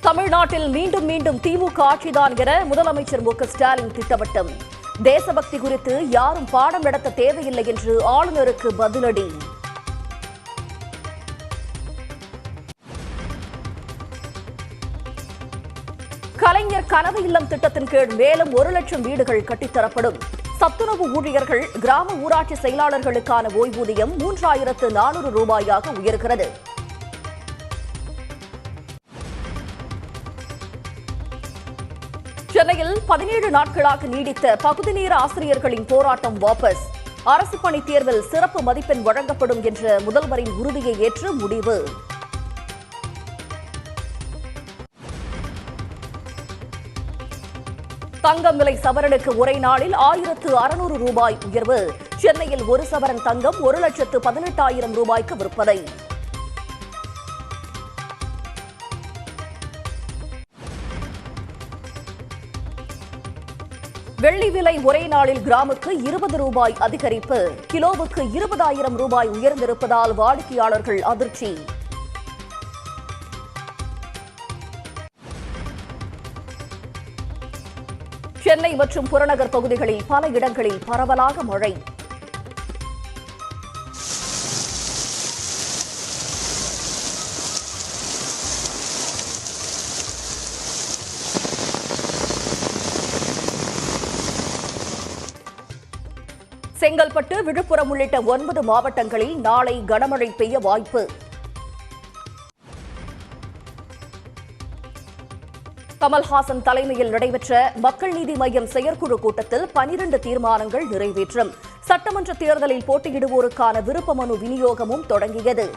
தமிழ்நாட்டில் மீண்டும் மீண்டும் திமுக ஆட்சிதான் என முதலமைச்சர் மு க ஸ்டாலின் திட்டவட்டம். தேசபக்தி குறித்து யாரும் பாடம் நடத்த தேவையில்லை என்று ஆளுநருக்கு பதிலடி. கலைஞர் கனவு இல்லம் திட்டத்தின் கீழ் மேலும் 1 லட்சம் வீடுகள் கட்டித்தரப்படும். சத்துணவு ஊழியர்கள், கிராம ஊராட்சி செயலாளர்களுக்கான ஓய்வூதியம் 3400 ரூபாயாக உயர்கிறது. சென்னையில் 17 நாட்களாக நீடித்த பகுதி நேர ஆசிரியர்களின் போராட்டம் வாபஸ். அரசு பணி தேர்வில் சிறப்பு மதிப்பெண் வழங்கப்படும் என்ற முதல்வரின் உறுதியை ஏற்று முடிவு. தங்கம் விலை சவரனுக்கு ஒரே நாளில் 1600 ரூபாய் உயர்வு. சென்னையில் 1 சவரன் தங்கம் 1,18,000 ரூபாய்க்கு விற்பனை. வெள்ளி விலை ஒரே நாளில் கிராமுக்கு 20 ரூபாய் அதிகரிப்பு. கிலோவுக்கு 20,000 ரூபாய் உயர்ந்திருப்பதால் வாடிக்கையாளர்கள் அதிர்ச்சி. சென்னை மற்றும் புறநகர் பகுதிகளில் பல இடங்களில் பரவலாக மழை. செங்கல்பட்டு, விழுப்புரம் உள்ளிட்ட 9 மாவட்டங்களில் நாளை கனமழை பெய்ய வாய்ப்பு. கமல்ஹாசன் தலைமையில் நடைபெற்ற மக்கள் நீதி மய்யம் செயற்குழு கூட்டத்தில் 12 தீர்மானங்கள் நிறைவேற்றம். சட்டமன்ற தேர்தலில் போட்டியிடுவோருக்கான விருப்ப மனு விநியோகமும் தொடங்கியது.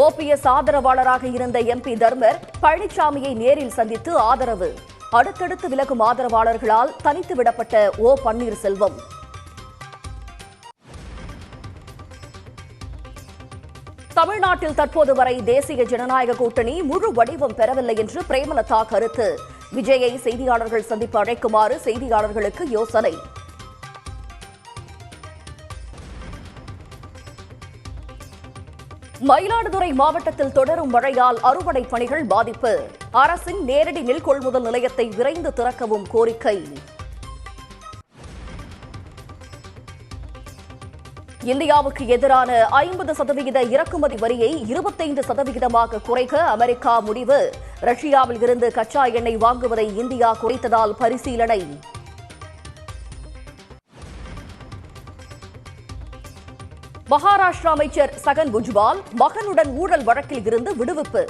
OPS ஆதரவாளராக இருந்த MP தர்மர் பழனிசாமியை நேரில் சந்தித்து ஆதரவு. அடுத்தடுத்து விலகும் ஆதரவாளர்களால் தனித்து விடப்பட்ட O பன்னீர்செல்வம். தமிழ்நாட்டில் தற்போது வரை தேசிய ஜனநாயக கூட்டணி முழு வடிவம் பெறவில்லை என்று பிரேமலதா கருத்து. விஜயை செய்தியாளர்கள் சந்திப்பு அழைக்குமாறு செய்தியாளர்களுக்கு யோசனை. மயிலாடுதுறை மாவட்டத்தில் தொடரும் மழையால் அறுவடை பணிகள் பாதிப்பு. அரசின் நேரடி நெல் கொள்முதல் நிலையத்தை விரைந்து திறக்கவும் கோரிக்கை. இந்தியாவுக்கு எதிரான 50% இறக்குமதி வரியை 25% குறைக்க அமெரிக்கா முடிவு. ரஷ்யாவில் இருந்து கச்சா எண்ணெய் வாங்குவதை இந்தியா குறைத்ததால் பரிசீலனை. மகாராஷ்டிரா அமைச்சர் சகன் புஜ்பால் மகனுடன் ஊழல் வழக்கில் இருந்து விடுவிப்பு.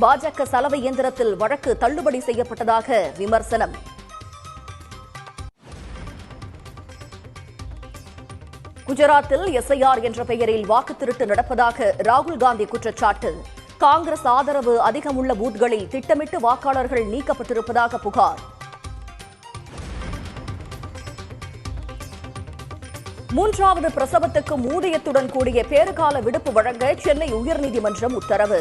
பாஜக சலவை இயந்திரத்தில் வழக்கு தள்ளுபடி செய்யப்பட்டதாக விமர்சனம். குஜராத்தில் SIR என்ற பெயரில் வாக்கு திருட்டு நடப்பதாக ராகுல் காந்தி குற்றச்சாட்டு. காங்கிரஸ் ஆதரவு அதிகமுள்ள பூத்களில் திட்டமிட்டு வாக்காளர்கள் நீக்கப்பட்டிருப்பதாக புகார். 3வது பிரசவத்துக்கு ஊதியத்துடன் கூடிய பேறுகால விடுப்பு வழங்க சென்னை உயர்நீதிமன்றம் உத்தரவு.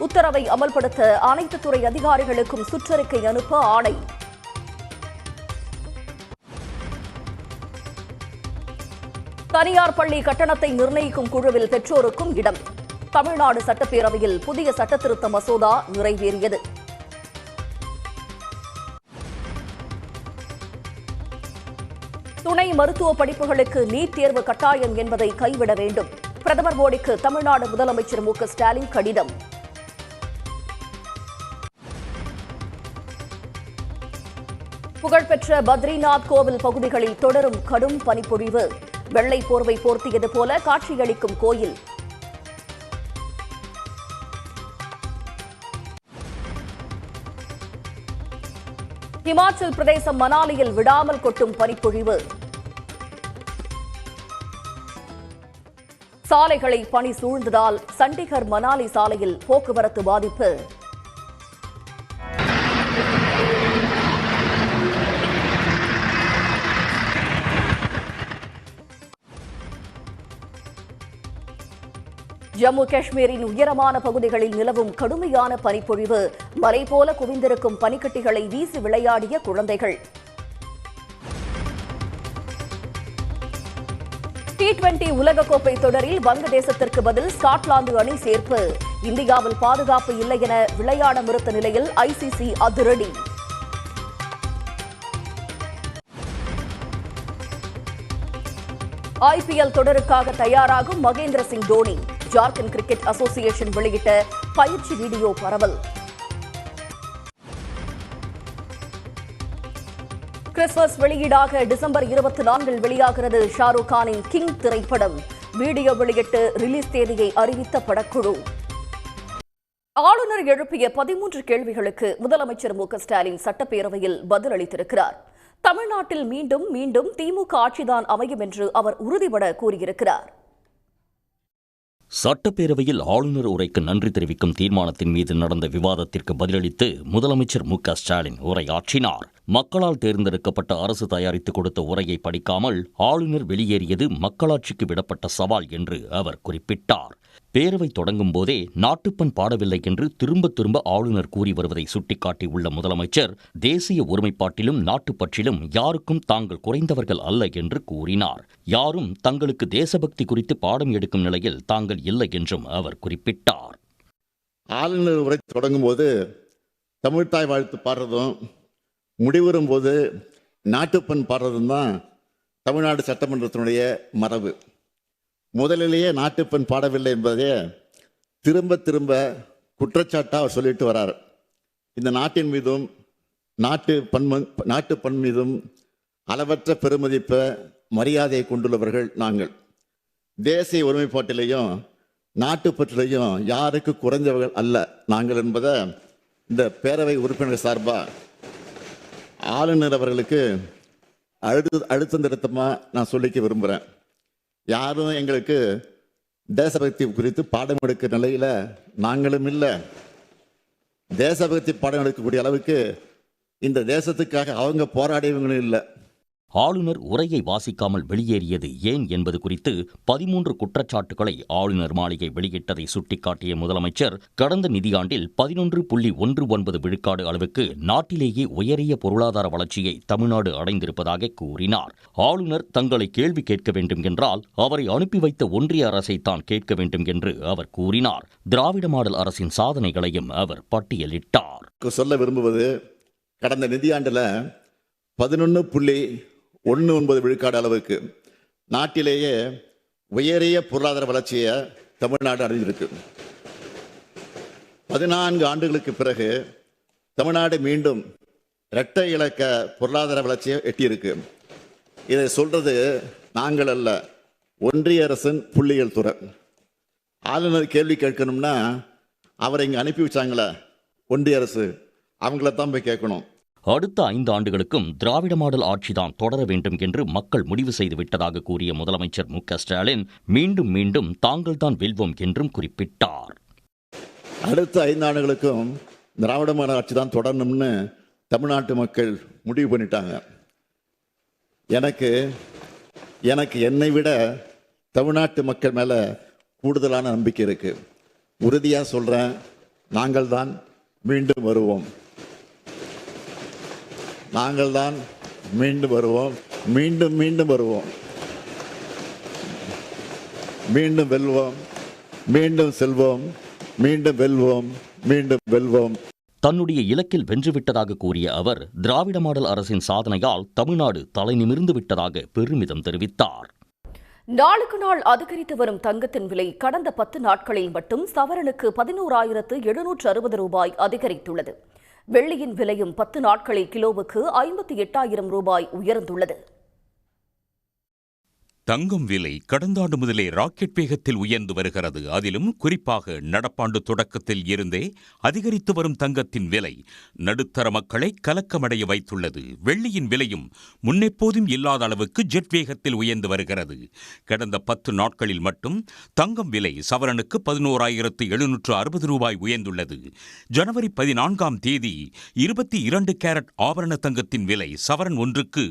உத்தரவை அமல்படுத்த அனைத்து துறை அதிகாரிகளுக்கும் சுற்றறிக்கை அனுப்ப ஆணை. தனியார் பள்ளி கட்டணத்தை நிர்ணயிக்கும் குழுவில் பெற்றோருக்கும் இடம். தமிழ்நாடு சட்டப்பேரவையில் புதிய சட்டத்திருத்த மசோதா நிறைவேறியது. துணை மருத்துவ படிப்புகளுக்கு நீட் தேர்வு கட்டாயம் என்பதை கைவிட வேண்டும். பிரதமர் மோடிக்கு தமிழ்நாடு முதலமைச்சர் மு க ஸ்டாலின் கடிதம். புகழ்பெற்ற பத்ரிநாத் கோவில் பகுதிகளில் தொடரும் கடும் பனிப்பொழிவு. வெள்ளை போர்வை போர்த்தியது போல காட்சியளிக்கும் கோயில். இமாச்சல் பிரதேசம் மனாலியில் விடாமல் கொட்டும் பனிப்பொழிவு. சாலைகளை பனி சூழ்ந்ததால் சண்டிகர் மனாலி சாலையில் போக்குவரத்து பாதிப்பு. ஜம்மு காஷ்மீரின் உயரமான பகுதிகளில் நிலவும் கடுமையான பனிப்பொழிவு. மலை போல குவிந்திருக்கும் பனிக்கட்டிகளை வீசி விளையாடிய குழந்தைகள். T20 உலகக்கோப்பை தொடரில் வங்கதேசத்திற்கு பதில் ஸ்காட்லாந்து அணி சேர்ப்பு. இந்தியாவில் பாதுகாப்பு இல்லை என விளையாட மறுத்த நிலையில் ICC அதிரடி. IPL தொடருக்காக தயாராகும் மகேந்திர சிங் தோனி. ஜார்க்கண்ட் கிரிக்கெட் அசோசியேஷன் வெளியிட்ட பயிற்சி வீடியோ பரவல். கிறிஸ்துமஸ் வெளியீடாக டிசம்பர் 24 வெளியாகிறது ஷாருக் கானின் கிங் திரைப்படம். வீடியோ வெளியிட்டு ரிலீஸ் தேதியை அறிவித்த படக்குழு. ஆளுநர் எழுப்பிய 13 கேள்விகளுக்கு முதலமைச்சர் மு க ஸ்டாலின் சட்டப்பேரவையில் பதிலளித்திருக்கிறார். தமிழ்நாட்டில் மீண்டும் மீண்டும் திமுக ஆட்சிதான் அமையும் என்று அவர் உறுதிபட கூறியிருக்கிறார். சட்டப்பேரவையில் ஆளுநர் உரைக்கு நன்றி தெரிவிக்கும் தீர்மானத்தின் மீது நடந்த விவாதத்திற்கு பதிலளித்து முதலமைச்சர் மு க ஸ்டாலின் உரையாற்றினார். மக்களால் தேர்ந்தெடுக்கப்பட்ட அரசு தயாரித்து கொடுத்த உரையை படிக்காமல் ஆளுநர் வெளியேறியது மக்களாட்சிக்கு விடப்பட்ட சவால் என்று அவர் குறிப்பிட்டார். பேரவை தொடங்கும் போதே நாட்டுப்பண் பாடவில்லை என்று திரும்ப திரும்ப ஆளுநர் கூறி வருவதை சுட்டிக்காட்டியுள்ள முதலமைச்சர் தேசிய ஒருமைப்பாட்டிலும் நாட்டுப்பற்றிலும் யாருக்கும் தாங்கள் குறைந்தவர்கள் அல்ல என்று கூறினார். யாரும் தங்களுக்கு தேசபக்தி குறித்து பாடம் எடுக்கும் நிலையில் தாங்கள் இல்லை என்றும் அவர் குறிப்பிட்டார். ஆளுநர் உரை தொடங்கும் போது தமிழ்தாய் வாழ்த்து பாடுறதும் முடிவுறும் போது நாட்டுப்பண் பாடுறதும் தான் தமிழ்நாடு சட்டமன்றத்தினுடைய மரபு. முதலிலேயே நாட்டுப்பண் பாடவில்லை என்பதே திரும்ப திரும்ப குற்றச்சாட்டாக அவர் சொல்லிட்டு வரார். இந்த நாட்டின் மீதும் நாட்டுப்பண் மீதும் அளவற்ற பெருமதிப்பை மரியாதையை கொண்டுள்ளவர்கள் நாங்கள். தேசிய ஒருமைப்பாட்டிலையும் நாட்டுப்பற்றிலையும் யாருக்கு குறைந்தவர்கள் அல்ல நாங்கள் என்பதை இந்த பேரவை உறுப்பினர் சார்பாக ஆளுநர் அவர்களுக்கு அழுத்தம் திருத்தமாக நான் சொல்லிக்க விரும்புகிறேன். யாரும் எங்களுக்கு தேசபக்தி குறித்து பாடம் எடுக்கிற நிலையில் நாங்களும் இல்லை. தேசபக்தி பாடம் எடுக்கக்கூடிய அளவுக்கு இந்த தேசத்துக்காக அவங்க போராடியவங்களும் இல்லை. ஆளுநர் உரையை வாசிக்காமல் வெளியேறியது ஏன் என்பது குறித்து 13 குற்றச்சாட்டுகளை ஆளுநர் மாளிகை வெளியிட்டதை சுட்டிக்காட்டிய முதலமைச்சர் கடந்த நிதியாண்டில் 11.19 விழுக்காடு அளவுக்கு நாட்டிலேயே உயரிய பொருளாதார வளர்ச்சியை தமிழ்நாடு அடைந்திருப்பதாக கூறினார். ஆளுநர் தங்களை கேள்வி கேட்க வேண்டும் என்றால் அவரை அனுப்பி வைத்த ஒன்றிய அரசை தான் கேட்க வேண்டும் என்று அவர் கூறினார். திராவிட மாடல் அரசின் சாதனைகளையும் அவர் பட்டியலிட்டார். சொல்ல விரும்புவது கடந்த நிதியாண்டில் 11.19 விழுக்காடு அளவுக்கு நாட்டிலேயே உயரிய பொருளாதார வளர்ச்சியை தமிழ்நாடு அடைஞ்சிருக்கு. 14 ஆண்டுகளுக்கு பிறகு தமிழ்நாடு மீண்டும் இரட்டை இலக்க பொருளாதார வளர்ச்சியை எட்டியிருக்கு. இதை சொல்றது நாங்கள் அல்ல, ஒன்றிய அரசின் புள்ளியியல் துறை. ஆளுநர் கேள்வி கேட்கணும்னா அவரை இங்கே அனுப்பி வச்சாங்களே ஒன்றிய அரசு, அவங்கள தான் போய் கேட்கணும். அடுத்த 5 ஆண்டுகளுக்கும் திராவிட மாடல் ஆட்சிதான் தொடர வேண்டும் என்று மக்கள் முடிவு செய்து விட்டதாக கூறிய முதலமைச்சர் மு க ஸ்டாலின் மீண்டும் மீண்டும் தாங்கள்தான் வெல்வோம் என்றும் குறிப்பிட்டார். அடுத்த 5 ஆண்டுகளுக்கும் திராவிட மாடல் ஆட்சி தான் தொடரணும்னு தமிழ்நாட்டு மக்கள் முடிவு பண்ணிட்டாங்க. எனக்கு என்னை விட தமிழ்நாட்டு மக்கள் மேலே கூடுதலான நம்பிக்கை இருக்கு. உறுதியாக சொல்கிறேன், நாங்கள் தான் மீண்டும் வருவோம். நாங்கள் தான் மீண்டும் வருவோம், மீண்டும் மீண்டும் வருவோம், மீண்டும் வெல்வோம், மீண்டும் செல்வோம், மீண்டும் வெல்வோம், மீண்டும் வெல்வோம். தன்னுடைய இலக்கில் வென்றுவிட்டதாக கூறிய அவர் திராவிட மாடல் அரசின் சாதனையால் தமிழ்நாடு தலைநிமிர்ந்து விட்டதாக பெருமிதம் தெரிவித்தார். நாளுக்கு நாள் அதிகரித்து வரும் தங்கத்தின் விலை கடந்த 10 நாட்களில் மட்டும் சவரனுக்கு 11,760 ரூபாய் அதிகரித்துள்ளது. வெள்ளியின் விலையும் 10 நாட்களில் கிலோவுக்கு 58,000 ரூபாய் உயர்ந்துள்ளது. தங்கம் விலை கடந்த ஆண்டு முதலே ராக்கெட் வேகத்தில் உயர்ந்து வருகிறது. அதிலும் குறிப்பாக நடப்பாண்டு தொடக்கத்தில் இருந்தே அதிகரித்து வரும் தங்கத்தின் விலை நடுத்தர மக்களை கலக்கமடைய வைத்துள்ளது. வெள்ளியின் விலையும் முன்னெப்போதும் இல்லாத அளவுக்கு ஜெட் வேகத்தில் உயர்ந்து வருகிறது. கடந்த 10 நாட்களில் மட்டும் தங்கம் விலை சவரனுக்கு 11,760 ரூபாய் உயர்ந்துள்ளது. ஜனவரி 14ஆம் தேதி 22 கேரட் ஆபரண தங்கத்தின் விலை சவரன் ஒன்றுக்கு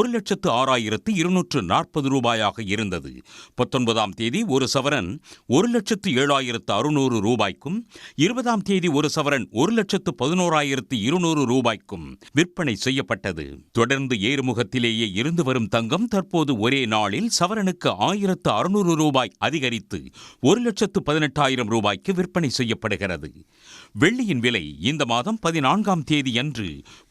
1,06,240 ரூபாய் ரூபாயாக இருந்தது. 19ஆம் தேதி ஒரு சவரன் 1,07,600 ரூபாய்க்கும், 20ஆம் தேதி ஒரு சவரன் 1,11,200 ரூபாய்க்கும் விற்பனை செய்யப்பட்டது. தொடர்ந்து ஏறுமுகத்திலேயே இருந்து வரும் தங்கம் தற்போது ஒரே நாளில் சவரனுக்கு 1,600 ரூபாய் அதிகரித்து 1,18,000 ரூபாய்க்கு விற்பனை செய்யப்படுகிறது. வெள்ளியின் விலை இந்த மாதம் 14ஆம் தேதி அன்று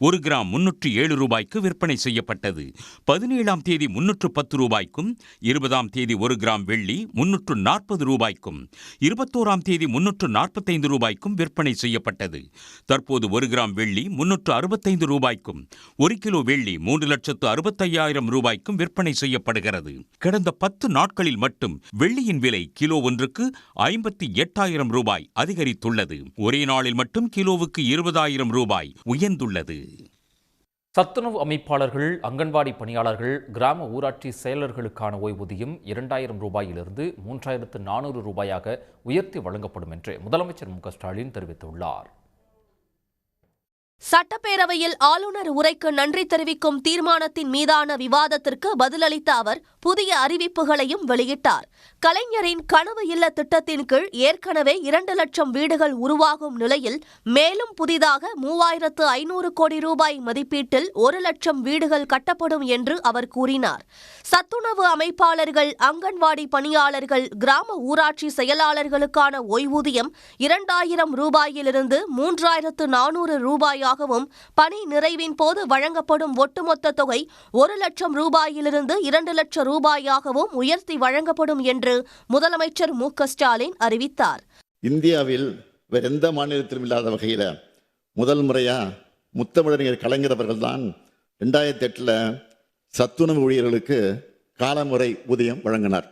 1 கிராம் 307 ரூபாய்க்கு விற்பனை செய்யப்பட்டது. 17ஆம் தேதி 310 ரூபாய்க்கும், 20ஆம் தேதி 1 கிராம் வெள்ளி 340 ரூபாய்க்கும், 21ஆம் தேதி 345 ரூபாய்க்கும் விற்பனை செய்யப்பட்டது. தற்போது 1 கிராம் வெள்ளி 365 ரூபாய்க்கும், 1 கிலோ வெள்ளி 3,65,000 ரூபாய்க்கும் விற்பனை செய்யப்படுகிறது. கடந்த 10 நாட்களில் மட்டும் வெள்ளியின் விலை கிலோ ஒன்றுக்கு 58,000 ரூபாய் அதிகரித்துள்ளது. ஒரே நாளில் மட்டும் கிலோவுக்கு 20,000 ரூபாய் உயர்ந்துள்ளது. சத்துணவு அமைப்பாளர்கள், அங்கன்வாடி பணியாளர்கள், கிராம ஊராட்சி செயலர்களுக்கான ஓய்வூதியம் 2,000 ரூபாயிலிருந்து 3,400 ரூபாயாக உயர்த்தி வழங்கப்படும் என்று முதலமைச்சர் மு க ஸ்டாலின் தெரிவித்துள்ளார். சட்டப்பேரவையில் ஆளுநர் உரைக்கு நன்றி தெரிவிக்கும் தீர்மானத்தின் மீதான விவாதத்திற்கு பதிலளித்த அவர் புதிய அறிவிப்புகளையும் வெளியிட்டார். கலைஞரின் கனவு இல்ல திட்டத்தின் கீழ் ஏற்கனவே 2 லட்சம் வீடுகள் உருவாகும் நிலையில் மேலும் புதிதாக 3,500 கோடி ரூபாய் மதிப்பீட்டில் 1 லட்சம் வீடுகள் கட்டப்படும் என்று அவர் கூறினார். சத்துணவு அமைப்பாளர்கள், அங்கன்வாடி பணியாளர்கள், கிராம ஊராட்சி செயலாளர்களுக்கான ஓய்வூதியம் 2,000 ரூபாயிலிருந்து 3,400 ரூபாயாக பணி நிறைவின் போது வழங்கப்படும் ஒட்டுமொத்த தொகை 1 லட்சம் ரூபாயிலிருந்து 2 லட்சம் ரூபாயாகவும் உயர்த்தி வழங்கப்படும் என்று முதலமைச்சர் மு க ஸ்டாலின் அறிவித்தார். இந்தியாவில் வேற எந்த மாநிலத்திலும் இல்லாத வகையில் முதல் முறையா முத்தமிழறிஞர் கலைஞர் அவர்கள் தான் 2008 சத்துணவு ஊழியர்களுக்கு காலமுறை ஊதியம் வழங்கினார்.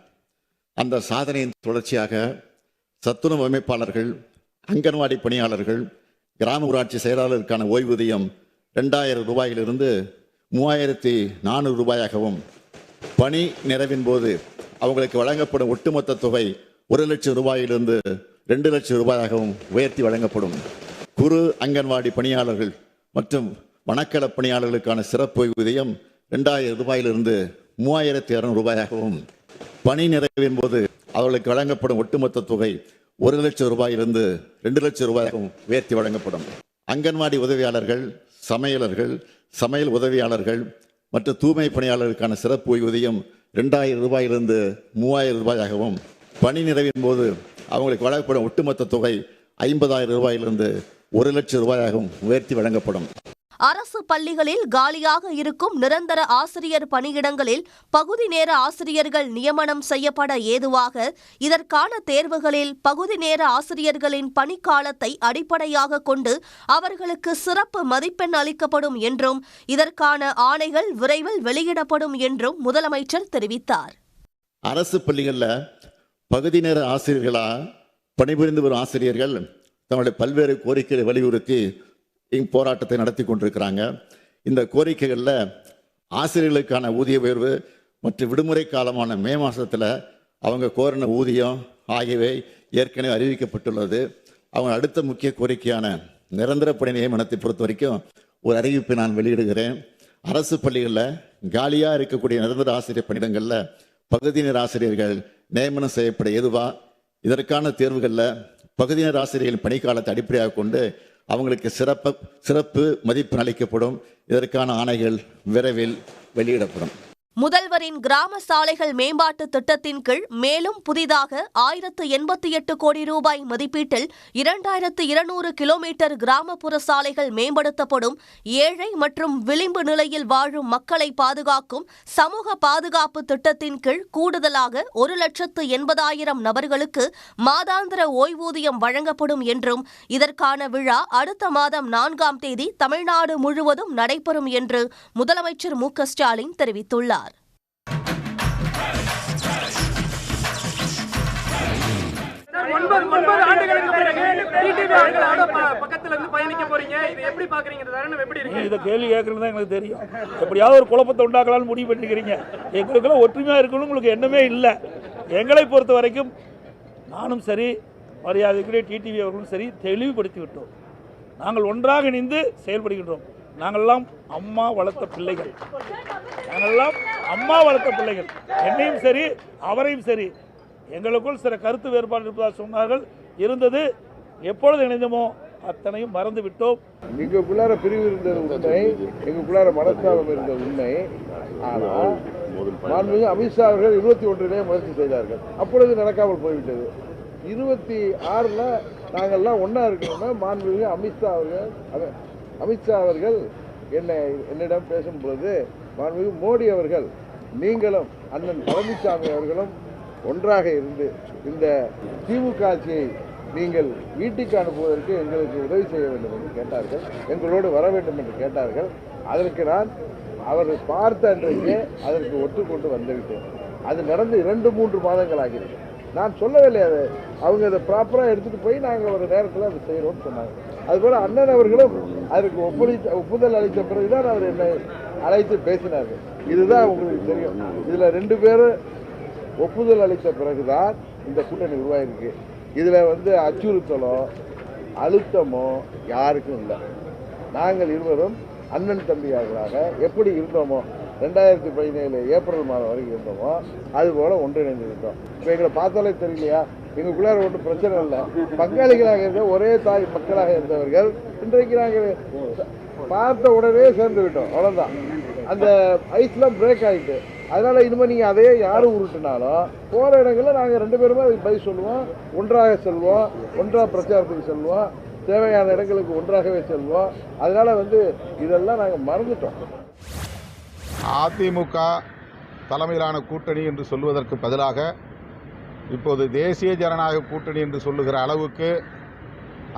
அந்த சாதனையின் தொடர்ச்சியாக சத்துணவு அமைப்பாளர்கள், அங்கன்வாடி பணியாளர்கள், கிராம ஊராட்சி செயலாளருக்கான ஓய்வூதியம் 2,000 ரூபாயிலிருந்து 3,400 ரூபாயாகவும், பணி நிறைவின் போது அவங்களுக்கு வழங்கப்படும் ஒட்டுமொத்த தொகை 1 லட்சம் ரூபாயிலிருந்து 2 லட்சம் ரூபாயாகவும் உயர்த்தி வழங்கப்படும். குறு அங்கன்வாடி பணியாளர்கள் மற்றும் வனக்கள பணியாளர்களுக்கான சிறப்பு ஓய்வூதியம் 2,000 ரூபாயிலிருந்து 3,200 ரூபாயாகவும், பணி நிறைவின் போது அவர்களுக்கு வழங்கப்படும் ஒட்டுமொத்த தொகை 1 லட்சம் ரூபாயிலிருந்து 2 லட்சம் ரூபாயாகவும் உயர்த்தி வழங்கப்படும். அங்கன்வாடி உதவியாளர்கள், சமையலர்கள், சமையல் உதவியாளர்கள் மற்றும் தூய்மை பணியாளர்களுக்கான சிறப்பு ஓய்வூதியம் 2,000 ரூபாயிலிருந்து 3,000 ரூபாயாகவும், பணி நிறைவின் போது அவங்களுக்கு வழங்கப்படும் ஒட்டுமொத்த தொகை 50,000 ரூபாயிலிருந்து 1 லட்சம் ரூபாயாகவும் உயர்த்தி வழங்கப்படும். அரசு பள்ளிகளில் காலியாக இருக்கும் நிரந்தர ஆசிரியர் பணியிடங்களில் பகுதி நேர ஆசிரியர்கள் நியமனம் செய்யப்பட ஏதுவாக இதற்கான தேர்வுகளில் பகுதி நேர ஆசிரியர்களின் பணிக்காலத்தை அடிப்படையாக கொண்டு அவர்களுக்கு சிறப்பு மதிப்பெண் அளிக்கப்படும் என்றும் இதற்கான ஆணைகள் விரைவில் வெளியிடப்படும் என்றும் முதலமைச்சர் தெரிவித்தார். அரசு பள்ளிகளில் பகுதி நேர ஆசிரியர்களாக பணிபுரிந்து வரும் ஆசிரியர்கள் தங்களுடைய பல்வேறு கோரிக்கைகளை வலியுறுத்தி போராட்டத்தை நடத்தி கொண்டிருக்கிறாங்க. இந்த கோரிக்கைகளில் ஆசிரியர்களுக்கான ஊதிய உயர்வு மற்றும் விடுமுறை காலமான மே மாதத்தில் அவங்க கோரின ஊதியம் ஆகியவை ஏற்கனவே அறிவிக்கப்பட்டுள்ளது. அவங்க அடுத்த முக்கிய கோரிக்கையான நிரந்தர பணி நியமனத்தை பொறுத்த வரைக்கும் ஒரு அறிவிப்பை நான் வெளியிடுகிறேன். அரசு பள்ளிகளில் காலியாக இருக்கக்கூடிய நிரந்தர ஆசிரியர் பணியிடங்களில் பகுதி நேர ஆசிரியர்கள் நியமனம் செய்யப்பட ஏதுவா, இதற்கான தேர்வுகளில் பகுதி நேர ஆசிரியர்களின் பணிக்காலத்தை அடிப்படையாக கொண்டு அவங்களுக்கு சிறப்பு மதிப்பெண் அளிக்கப்படும். இதற்கான ஆணைகள் விரைவில் வெளியிடப்படும். முதல்வரின் கிராம சாலைகள் மேம்பாட்டு திட்டத்தின் கீழ் மேலும் புதிதாக 1,088 கோடி ரூபாய் மதிப்பீட்டில் 2,200 கிலோமீட்டர் கிராமப்புற சாலைகள் மேம்படுத்தப்படும். ஏழை மற்றும் விளிம்பு நிலையில் வாழும் மக்களை பாதுகாக்கும் சமூக பாதுகாப்பு திட்டத்தின் கீழ் கூடுதலாக 1,80,000 நபர்களுக்கு மாதாந்திர ஓய்வூதியம் வழங்கப்படும் என்றும் இதற்கான விழா அடுத்த மாதம் 4ஆம் தேதி தமிழ்நாடு முழுவதும் நடைபெறும் என்று முதலமைச்சர் மு க ஸ்டாலின் தெரிவித்துள்ளார். 9 ஆண்டுகளுக்கு பிறகு டிடிவி அவர்களோட பக்கத்துல இருந்து பயணிக்க போறீங்க. இது எப்படி பாக்குறீங்க? இந்த தருணம் எப்படி இருக்கு? இத கேள்வி கேக்குறது தான் எனக்கு தெரியும். எப்படியாவது ஒரு குழப்பத்தை உண்டாக்கலாம்னு முடிவு பண்ணிக்கிறீங்க. எங்களுக்குள்ள ஒற்றுமையா இருக்கணும் உங்களுக்கு எண்ணமே இல்லை. எங்களை பொறுத்த வரைக்கும் நானும் சரி, மரியாதைக்குரிய டிடிவி அவர்களும் சரி தெளிவுபடுத்தி விட்டோம். நாங்கள் ஒன்றாக இணைந்து செயல்படுகின்றோம். நாங்கள்லாம் அம்மா வளர்த்த பிள்ளைகள், நாங்கள்லாம் அம்மா வளர்த்த பிள்ளைகள். என்னையும் சரி அவரையும் சரி எங்களுக்குள் சில கருத்து வேறுபாடு இருப்பதாக சொன்னார்கள், இருந்தது. எப்பொழுது இணைந்தமோ அத்தனையும் மறந்து விட்டோம். எங்களுக்குள்ளார பிரிவு இருந்தது உண்மை, எங்களுக்குள்ளார மனஸ்தாபம் இருந்த உண்மை. ஆனால் மாண்புமிகு அமித்ஷா அவர்கள் 21 முயற்சி செய்தார்கள், அப்பொழுது நடக்காமல் போய்விட்டது. 26 நாங்கள்லாம் ஒன்றா இருக்கணும்னா மாண்புமிகு அமித்ஷா அவர்கள் என்னிடம் பேசும்பொழுது மாண்புமிகு மோடி அவர்கள் நீங்களும் அண்ணன் பழனிசாமி அவர்களும் ஒன்றாக இருந்து இந்த திமுக ஆட்சியை நீங்கள் வீட்டுக்கு அனுப்புவதற்கு எங்களுக்கு உதவி செய்ய வேண்டும் என்று கேட்டார்கள், எங்களோடு வர வேண்டும் என்று கேட்டார்கள். அதற்கு நான் அவர் பார்த்த அன்றைக்கே அதற்கு ஒத்துக்கொண்டு வந்துவிட்டேன். அது நடந்து 2-3 மாதங்கள் ஆகிறது. நான் சொல்லவில்லை, அதை அவங்க அதை ப்ராப்பராக எடுத்துகிட்டு போய் நாங்கள் ஒரு நேரத்தில் அதை செய்கிறோம்னு சொன்னாங்க. அதுபோல் அண்ணன் அவர்களும் அதற்கு ஒப்புதல் அளித்த பிறகுதான் அவர் என்னை அழைத்து பேசினார்கள். இதுதான் உங்களுக்கு தெரியும். இதில் 2 பேரும் ஒப்புதல் அளித்த பிறகுதான் இந்த கூட்டணி உருவாயிருக்கு. இதில் அச்சுறுத்தலோ அழுத்தமோ யாருக்கும் இல்லை. நாங்கள் இருவரும் அண்ணன் தம்பியார்களாக எப்படி இருந்தோமோ 2017 ஏப்ரல் மாதம் வரைக்கும் இருந்தோமோ அதுபோல் ஒன்றிணைந்து இருந்தோம். இப்போ எங்களை பார்த்தாலே தெரியலையா, எங்களுக்குள்ளார ஒன்றும் பிரச்சனை இல்லை. பங்காளிகளாக இருந்த ஒரே தாய் மக்களாக இருந்தவர்கள் இன்றைக்கு நாங்கள் பார்த்த உடனே சேர்ந்து விட்டோம். அவ்வளோதான். அந்த ஐஸ்லாம் பிரேக் ஆகிட்டு, அதனால் இனிமேல் நீங்கள் அதையே யாரும் உருட்டினாலும் போகிற இடங்களில் நாங்கள் 2 பேருமே அதுக்கு பதில் சொல்லுவோம், ஒன்றாக செல்வோம், ஒன்றாக பிரச்சாரத்துக்கு செல்வோம், தேவையான இடங்களுக்கு ஒன்றாகவே செல்வோம். அதனால் இதெல்லாம் நாங்கள் மறந்துட்டோம். அதிமுக தலைமையிலான கூட்டணி என்று சொல்வதற்கு பதிலாக இப்போது தேசிய ஜனநாயக கூட்டணி என்று சொல்லுகிற அளவுக்கு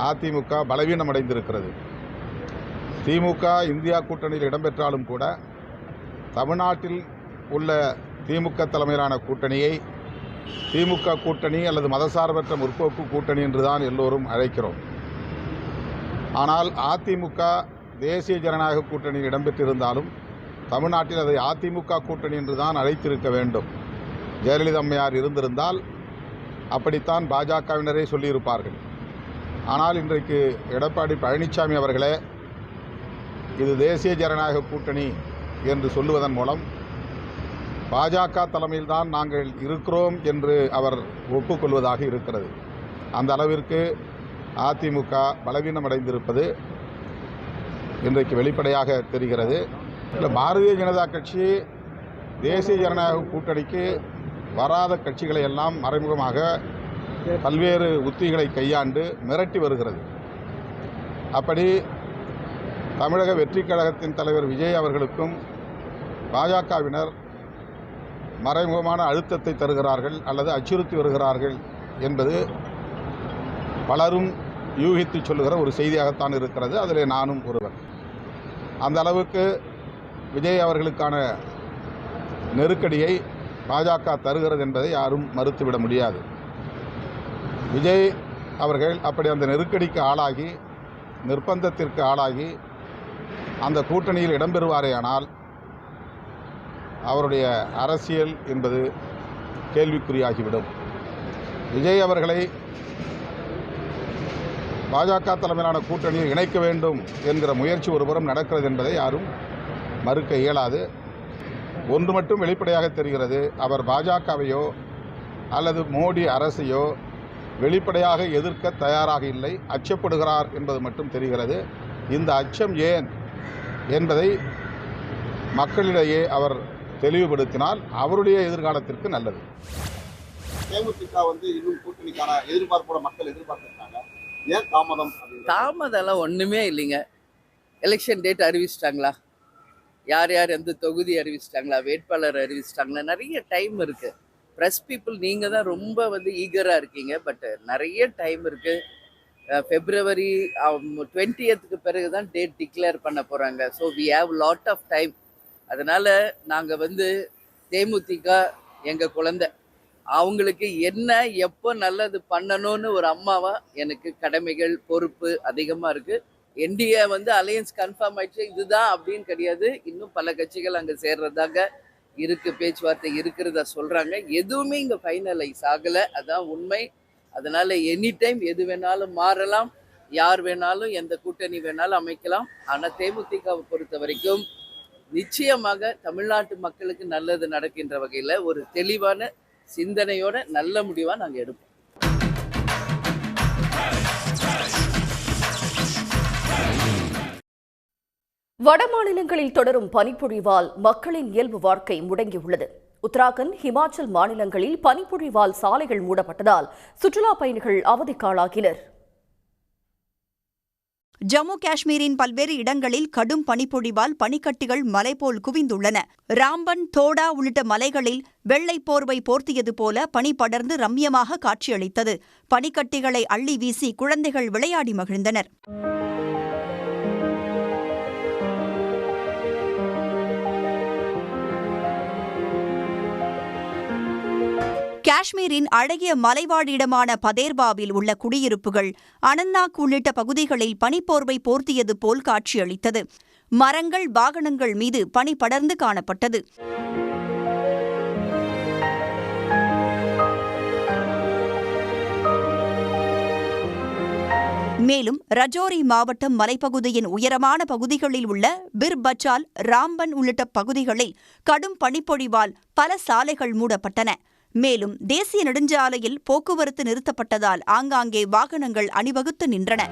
அதிமுக பலவீனம் அடைந்திருக்கிறது. திமுக இந்தியா கூட்டணியில் இடம்பெற்றாலும் கூட தமிழ்நாட்டில் உள்ள திமுக தலைமையிலான கூட்டணியை திமுக கூட்டணி அல்லது மதசார்பற்ற முற்போக்கு கூட்டணி என்றுதான் எல்லோரும் அழைக்கிறோம். ஆனால் அதிமுக தேசிய ஜனநாயக கூட்டணியில் இடம்பெற்றிருந்தாலும் தமிழ்நாட்டில் அதை அதிமுக கூட்டணி என்றுதான் அழைத்திருக்க வேண்டும். ஜெயலலிதா அம்மையார் இருந்திருந்தால் அப்படித்தான் பாஜகவினரே சொல்லியிருப்பார்கள். ஆனால் இன்றைக்கு எடப்பாடி பழனிசாமி அவர்களே இது தேசிய ஜனநாயக கூட்டணி என்று சொல்லுவதன் மூலம் பாஜக தலைமையில்தான் நாங்கள் இருக்கிறோம் என்று அவர் ஒப்புக்கொள்வதாக இருக்கிறது. அந்த அளவிற்கு அதிமுக பலவீனமடைந்திருப்பது இன்றைக்கு வெளிப்படையாக தெரிகிறது. இல்லை, பாரதிய ஜனதா கட்சி தேசிய ஜனநாயக கூட்டணிக்கு வராத கட்சிகளை எல்லாம் மறைமுகமாக பல்வேறு உத்திகளை கையாண்டு மிரட்டி வருகிறது. அப்படி தமிழக வெற்றி கழகத்தின் தலைவர் விஜய் அவர்களுக்கும் பாஜகவினர் மறைமுகமான அழுத்தத்தை தருகிறார்கள் அல்லது அச்சுறுத்தி வருகிறார்கள் என்பது பலரும் யூகித்து சொல்லுகிற ஒரு செய்தியாகத்தான் இருக்கிறது. அதில் நானும் ஒருவர். அந்த அளவுக்கு விஜய் அவர்களுக்கான நெருக்கடியை பாஜக தருகிறது என்பதை யாரும் மறுத்துவிட முடியாது. விஜய் அவர்கள் அப்படி அந்த நெருக்கடிக்கு ஆளாகி நிர்பந்தத்திற்கு ஆளாகி அந்த கூட்டணியில் இடம்பெறுவாரேயானால் அவருடைய அரசியல் என்பது கேள்விக்குறியாகிவிடும். விஜய் அவர்களை பாஜக தலைமையிலான கூட்டணியில் இணைக்க வேண்டும் என்கிற முயற்சி ஒருபுறம் நடக்கிறது என்பதை யாரும் மறுக்க இயலாது. ஒன்று மட்டும் வெளிப்படையாக தெரிகிறது, அவர் பாஜகவையோ அல்லது மோடி அரசையோ வெளிப்படையாக எதிர்க்க தயாராக இல்லை, அச்சப்படுகிறார் என்பது மட்டும் தெரிகிறது. இந்த அச்சம் ஏன் என்பதை மக்களிடையே அவர் தெளிவுபடுத்தினால் அவருடைய எதிர்காலத்திற்கு நல்லது. தேமுதிக இன்னும் கூட்டணிக்கான எதிர்பார்ப்போட மக்கள் எதிர்பார்த்திருக்காங்க. ஏன் தாமதம்? தாமதம்லாம் ஒன்றுமே இல்லைங்க. எலெக்ஷன் டேட் அறிவிச்சிட்டாங்களா, யார் யார் எந்த தொகுதி அறிவிச்சிட்டாங்களா, வேட்பாளர் அறிவிச்சிட்டாங்களா, நிறைய டைம் இருக்குது. ப்ரெஸ் பீப்புள் நீங்கள் தான் ரொம்ப ஈகராக இருக்கீங்க. பட் நிறைய டைம் இருக்குது. February 20th பிறகு தான் டேட் டிக்ளேர் பண்ண போகிறாங்க. So we have lot of time. அதனால் நாங்கள் தேமுதிக எங்கள் குழந்தை, அவங்களுக்கு என்ன எப்போ நல்லது பண்ணணும்னு ஒரு அம்மாவாக எனக்கு கடமைகள் பொறுப்பு அதிகமாக இருக்குது. என்டிஏ அலையன்ஸ் கன்ஃபார்ம் ஆயிடுச்சு, இதுதான் அப்படின்னு கிடையாது. இன்னும் பல கட்சிகள் அங்கே சேர்றதாக இருக்குது, பேச்சுவார்த்தை இருக்கிறதா சொல்கிறாங்க. எதுவுமே இங்கே ஃபைனலைஸ் ஆகலை, அதான் உண்மை. அதனால் எனி டைம் எது வேணாலும் மாறலாம். யார் வேணாலும் எந்த கூட்டணி வேணாலும் அமைக்கலாம். ஆனால் தேமுதிகவை பொறுத்த வரைக்கும் நிச்சயமாக தமிழ்நாட்டு மக்களுக்கு நல்லது நடக்கின்ற வகையில் ஒரு தெளிவான சிந்தனையோட நல்ல முடிவாக நாங்கள் எடுப்போம். வட மாநிலங்களில் தொடரும் பனிப்பொழிவால் மக்களின் இயல்பு வாழ்க்கை முடங்கியுள்ளது. உத்தராகண்ட், ஹிமாச்சல் மாநிலங்களில் பனிப்பொழிவால் சாலைகள் மூடப்பட்டதால் சுற்றுலா பயணிகள் அவதிக்காளாகினர். ஜம்மு காஷ்மீரின் பல்வேறு இடங்களில் கடும் பனிப்பொழிவால் பனிக்கட்டிகள் மலை போல் குவிந்துள்ளன. ராம்பன், தோடா உள்ளிட்ட மலைகளில் வெள்ளை போர்வை போர்த்தியது போல பனி படர்ந்து ரம்யமாக காட்சியளித்தது. பனிக்கட்டிகளை அள்ளி வீசி குழந்தைகள் விளையாடி மகிழ்ந்தனர். காஷ்மீரின் அழகிய மலைவாழிடமான பதேர்வாவில் உள்ள குடியிருப்புகள், அனந்த்நாக் உள்ளிட்ட பகுதிகளில் பனிப்போர்வை போர்த்தியது போல் காட்சியளித்தது. மரங்கள், வாகனங்கள் மீது பனி படர்ந்து காணப்பட்டது. மேலும் ரஜோரி மாவட்டம் மலைப்பகுதியின் உயரமான பகுதிகளில் உள்ள பிர் பச்சால், ராம்பன் உள்ளிட்ட பகுதிகளில் கடும் பனிப்பொழிவால் பல சாலைகள் மூடப்பட்டன. மேலும் தேசிய நெடுஞ்சாலையில் போக்குவரத்து நிறுத்தப்பட்டதால் ஆங்காங்கே வாகனங்கள் அணிவகுத்து நின்றன.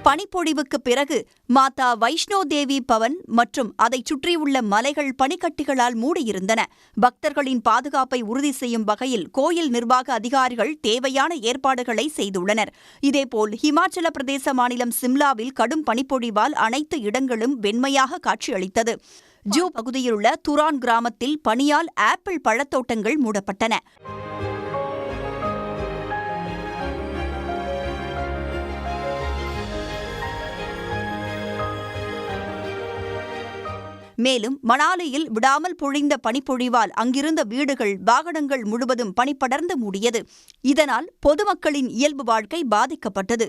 பனிப்பொழிவுக்கு பிறகு மாதா வைஷ்ணோ தேவி பவன் மற்றும் அதைச் சுற்றியுள்ள மலைகள் பனிக்கட்டிகளால் மூடியிருந்தன. பக்தர்களின் பாதுகாப்பை உறுதி செய்யும் வகையில் கோயில் நிர்வாக அதிகாரிகள் தேவையான ஏற்பாடுகளை செய்துள்ளனர். இதேபோல் ஹிமாச்சல பிரதேச மாநிலம் சிம்லாவில் கடும் பனிப்பொழிவால் அனைத்து இடங்களும் வெண்மையாக காட்சியளித்தது. ஜூ பகுதியிலுள்ள துரான் கிராமத்தில் பனியால் ஆப்பிள் பழத்தோட்டங்கள் மூடப்பட்டன. மேலும் மணாலியில் விடாமல் பொழிந்த பனிப்பொழிவால் அங்கிருந்த வீடுகள், வாகனங்கள் முழுவதும் பனிப்படர்ந்து மூடியது. இதனால் பொதுமக்களின் இயல்பு வாழ்க்கை பாதிக்கப்பட்டது.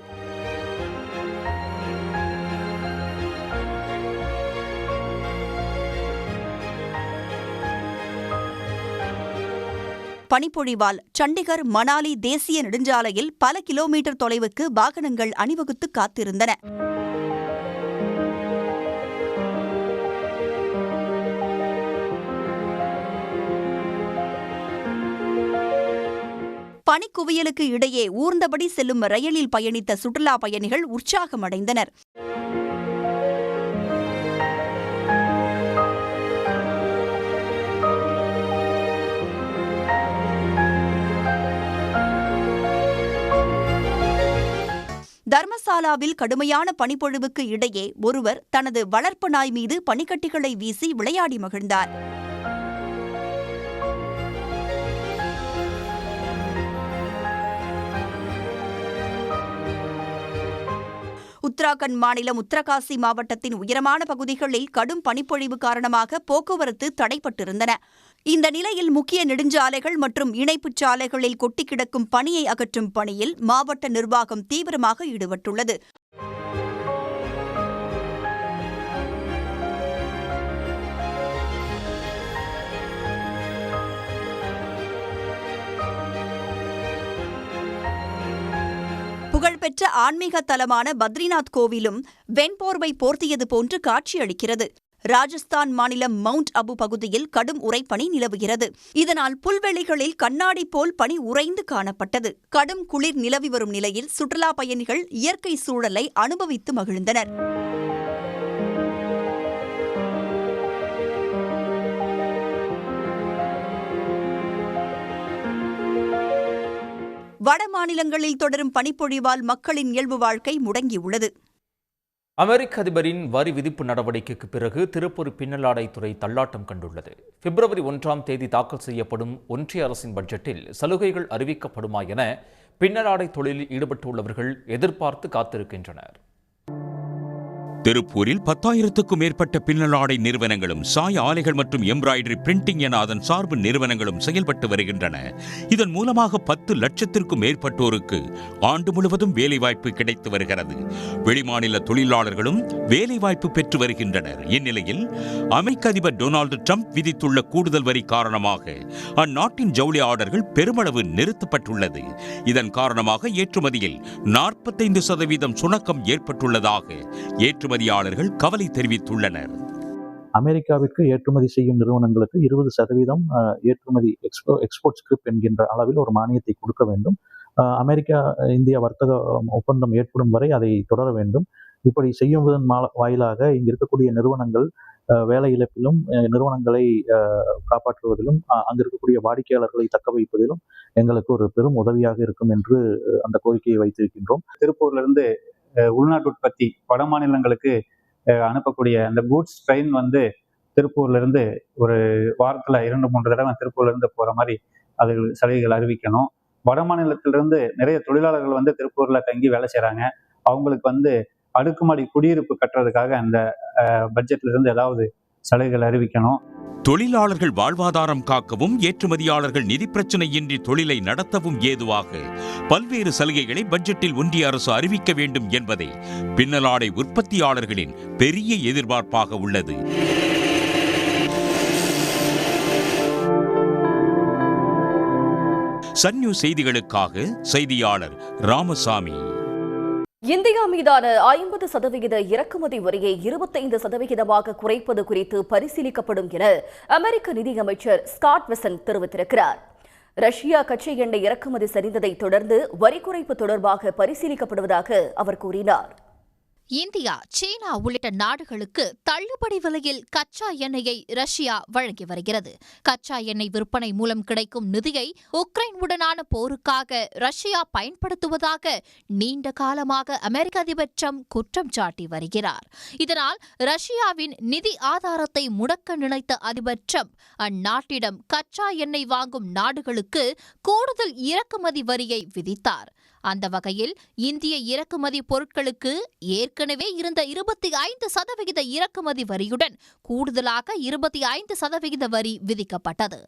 பனிப்பொழிவால் சண்டிகர் மணாலி தேசிய நெடுஞ்சாலையில் பல கிலோமீட்டர் தொலைவுக்கு வாகனங்கள் அணிவகுத்து காத்திருந்தன. பனிக்குவியலுக்கு இடையே ஊர்ந்தபடி செல்லும் ரயிலில் பயணித்த சுற்றுலா பயணிகள் உற்சாகமடைந்தனர். தர்மசாலாவில் கடுமையான பனிப்பொழிவுக்கு இடையே ஒருவர் தனது வளர்ப்பு நாய் மீது பனிக்கட்டிகளை வீசி விளையாடி மகிழ்ந்தார். உத்தராகண்ட் மாநிலம் உத்தரகாசி மாவட்டத்தின் உயரமான பகுதிகளில் கடும் பனிப்பொழிவு காரணமாக போக்குவரத்து தடைப்பட்டிருந்தன. இந்த நிலையில் முக்கிய நெடுஞ்சாலைகள் மற்றும் இணைப்புச் சாலைகளில் கொட்டி கிடக்கும் பனியை அகற்றும் பணியில் மாவட்ட நிர்வாகம் தீவிரமாக ஈடுபட்டுள்ளது. புகழ்பெற்ற ஆன்மீக தலமான பத்ரிநாத் கோவிலும் வெண்போர்வை போர்த்தியது போன்று காட்சியளிக்கிறது. ராஜஸ்தான் மாநிலம் மவுண்ட் அபு பகுதியில் கடும் உறைபனி நிலவுகிறது. இதனால் புல்வெளிகளில் கண்ணாடி போல் பனி உறைந்து காணப்பட்டது. கடும் குளிர் நிலவி வரும் நிலையில் சுற்றுலா பயணிகள் இயற்கை சூழலை அனுபவித்து மகிழ்ந்தனர். வட மாநிலங்களில் தொடரும் பனிப்பொழிவால் மக்களின் இயல்பு வாழ்க்கை முடங்கியுள்ளது. அமெரிக்க அதிபரின் வரி விதிப்பு நடவடிக்கைக்கு பிறகு திருப்பூர் பின்னலாடைத்துறை தள்ளாட்டம் கண்டுள்ளது. பிப்ரவரி 1ஆம் தேதி தாக்கல் செய்யப்படும் ஒன்றிய அரசின் பட்ஜெட்டில் சலுகைகள் அறிவிக்கப்படுமா என பின்னலாடை தொழிலில் ஈடுபட்டுள்ளவர்கள் எதிர்பார்த்து காத்திருக்கின்றனர். திருப்பூரில் 10,000க்கும் மேற்பட்ட பின்னலாடை நிறுவனங்களும் சாய ஆலைகள் மற்றும் எம்ப்ராய்டரி பிரிண்டிங் என அதன் சார்பு நிறுவனங்களும் செயல்பட்டு வருகின்றன. இதன் மூலமாக 10 லட்சத்திற்கும் மேற்பட்டோருக்கு ஆண்டு முழுவதும் வேலைவாய்ப்பு கிடைத்து வருகிறது. வெளிமாநில தொழிலாளர்களும் வேலைவாய்ப்பு பெற்று வருகின்றனர். இந்நிலையில் அமெரிக்க அதிபர் டொனால்டு டிரம்ப் விதித்துள்ள கூடுதல் வரி காரணமாக அந்நாட்டின் ஜவுளி ஆர்டர்கள் பெருமளவு நிறுத்தப்பட்டுள்ளது. இதன் காரணமாக ஏற்றுமதியில் 45% சுணக்கம் ஏற்பட்டுள்ளதாக ஏற்றுமதியாளர்கள் கவலை தெரிவித்துள்ளனர். அமெரிக்காவிற்கு ஏற்றுமதி செய்யும் நிறுவனங்களுக்கு 20% ஏற்றுமதி எக்ஸ்போர்ட் ஸ்கிரிப்ட் என்கின்ற அளவில் ஒரு மானியத்தை கொடுக்க வேண்டும். அமெரிக்கா இந்தியா வர்த்தக ஒப்பந்தம் ஏற்படும் வரை அதை தொடர வேண்டும். இப்படி செய்யுவதன் வாயிலாக இங்கு இருக்கக்கூடிய நிறுவனங்கள் வேலை இழப்பிலும் நிறுவனங்களை காப்பாற்றுவதிலும் அங்கு இருக்கக்கூடிய வாடிக்கையாளர்களை தக்க வைப்பதிலும் எங்களுக்கு ஒரு பெரும் உதவியாக இருக்கும் என்று அந்த கோரிக்கையை வைத்திருக்கின்றோம். திருப்பூர்லேருந்து உள்நாட்டு உற்பத்தி வட மாநிலங்களுக்கு அனுப்பக்கூடிய அந்த கூட்ஸ் ட்ரெயின் வந்து திருப்பூர்லேருந்து ஒரு வாரத்தில் 2-3 தடவை திருப்பூர்லேருந்து போகிற மாதிரி அது சலுகைகள் அறிவிக்கணும். வட மாநிலத்திலிருந்து நிறைய தொழிலாளர்கள் வந்து திருப்பூரில் தங்கி வேலை செய்கிறாங்க. அவங்களுக்கு வந்து அடுக்குமாடி குடியிருப்பு கட்டுறதுக்காக அந்த பட்ஜெட்லேருந்து ஏதாவது சலுகைகள் அறிவிக்கணும். தொழிலாளர்கள் வாழ்வாதாரம் காக்கவும் ஏற்றுமதியாளர்கள் நிதி பிரச்சனையின்றி தொழிலை நடத்தவும் ஏதுவாக பல்வேறு சலுகைகளை பட்ஜெட்டில் ஒன்றிய அரசு அறிவிக்க வேண்டும் என்பதே பின்னலாடை உற்பத்தியாளர்களின் பெரிய எதிர்பார்ப்பாக உள்ளது. சன் நியூஸ் செய்திகளுக்காக செய்தியாளர் ராமசாமி. இந்தியா மீதான 50% இறக்குமதி வரியை 25% குறைப்பது குறித்து பரிசீலிக்கப்படும் என அமெரிக்க நிதியமைச்சர் ஸ்காட் பெசன்ட் தெரிவித்திருக்கிறார். ரஷ்யா கச்சா எண்ணெய் இறக்குமதி சரிந்ததை தொடர்ந்து வரி குறைப்பு தொடர்பாக பரிசீலிக்கப்படுவதாக அவர் கூறினார். இந்தியா, சீனா உள்ளிட்ட நாடுகளுக்கு தள்ளுபடி விலையில் கச்சா எண்ணெயை ரஷ்யா வழங்கி வருகிறது. கச்சா எண்ணெய் விற்பனை மூலம் கிடைக்கும் நிதியை உக்ரைன் உடனான போருக்காக ரஷ்யா பயன்படுத்துவதாக நீண்ட காலமாக அமெரிக்க அதிபர் ட்ரம்ப் குற்றம் சாட்டி வருகிறார். இதனால் ரஷ்யாவின் நிதி ஆதாரத்தை முடக்க நினைத்த அதிபர் ட்ரம்ப் அந்நாட்டிடம் கச்சா எண்ணெய் வாங்கும் நாடுகளுக்கு கூடுதல் இறக்குமதி வரியை விதித்தார். அந்த வகையில் இந்திய இறக்குமதி பொருட்களுக்கு ஏற்கனவே இருந்த 25% இறக்குமதி வரியுடன் கூடுதலாக 25% வரி விதிக்கப்பட்டது.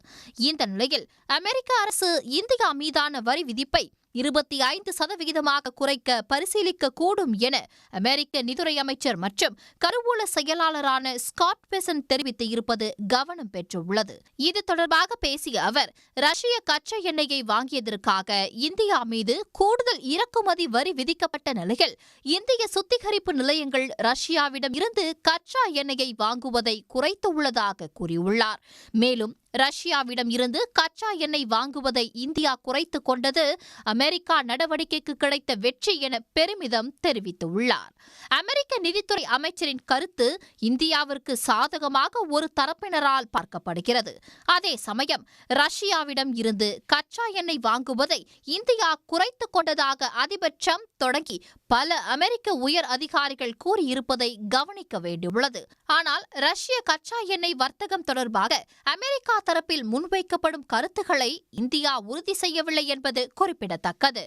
இந்த நிலையில் அமெரிக்க அரசு இந்தியா மீதான வரி விதிப்பை 25% குறைக்க பரிசீலிக்க கூடும் என அமெரிக்க நிதித்துறை அமைச்சர் மற்றும் கருவூல செயலாளரான ஸ்காட் பெசன்ட் தெரிவித்து இருப்பது கவனம் பெற்றுள்ளது. இது தொடர்பாக பேசிய அவர், ரஷ்ய கச்சா எண்ணெயை வாங்கியதற்காக இந்தியா மீது கூடுதல் இறக்குமதி வரி விதிக்கப்பட்ட நிலையில் இந்திய சுத்திகரிப்பு நிலையங்கள் ரஷ்யாவிடம் இருந்து கச்சா எண்ணெயை வாங்குவதை குறைத்துள்ளதாக கூறியுள்ளார். மேலும் ரஷ்யாவிடம் இருந்து கச்சா எண்ணெய் வாங்குவதை இந்தியா குறைத்துக் கொண்டது அமெரிக்கா நடவடிக்கைக்கு கிடைத்த வெற்றி என பெருமிதம் தெரிவித்துள்ளார். அமெரிக்க நிதித்துறை அமைச்சரின் கருத்து இந்தியாவிற்கு சாதகமாக ஒரு தரப்பினரால் பார்க்கப்படுகிறது. அதே சமயம் ரஷ்யாவிடம் இருந்து கச்சா எண்ணெய் வாங்குவதை இந்தியா குறைத்துக் கொண்டதாக அதிபர் ட்ரம்ப் தொடங்கி பல அமெரிக்க உயர் அதிகாரிகள் கூறியிருப்பதை கவனிக்க வேண்டியுள்ளது. ஆனால் ரஷ்ய கச்சா எண்ணெய் வர்த்தகம் தொடர்பாக அமெரிக்கா தரப்பில் முன்வைக்கப்படும் கருத்துக்களை இந்தியா உறுதி செய்யவில்லை என்பது குறிப்பிடத்தக்கது.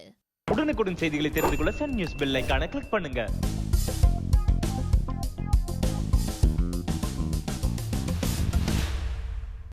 உடனுக்குடன் செய்திகளை தெரிந்து கொள்ள சன் நியூஸ் பெல் ஐகானை கிளிக் பண்ணுங்க.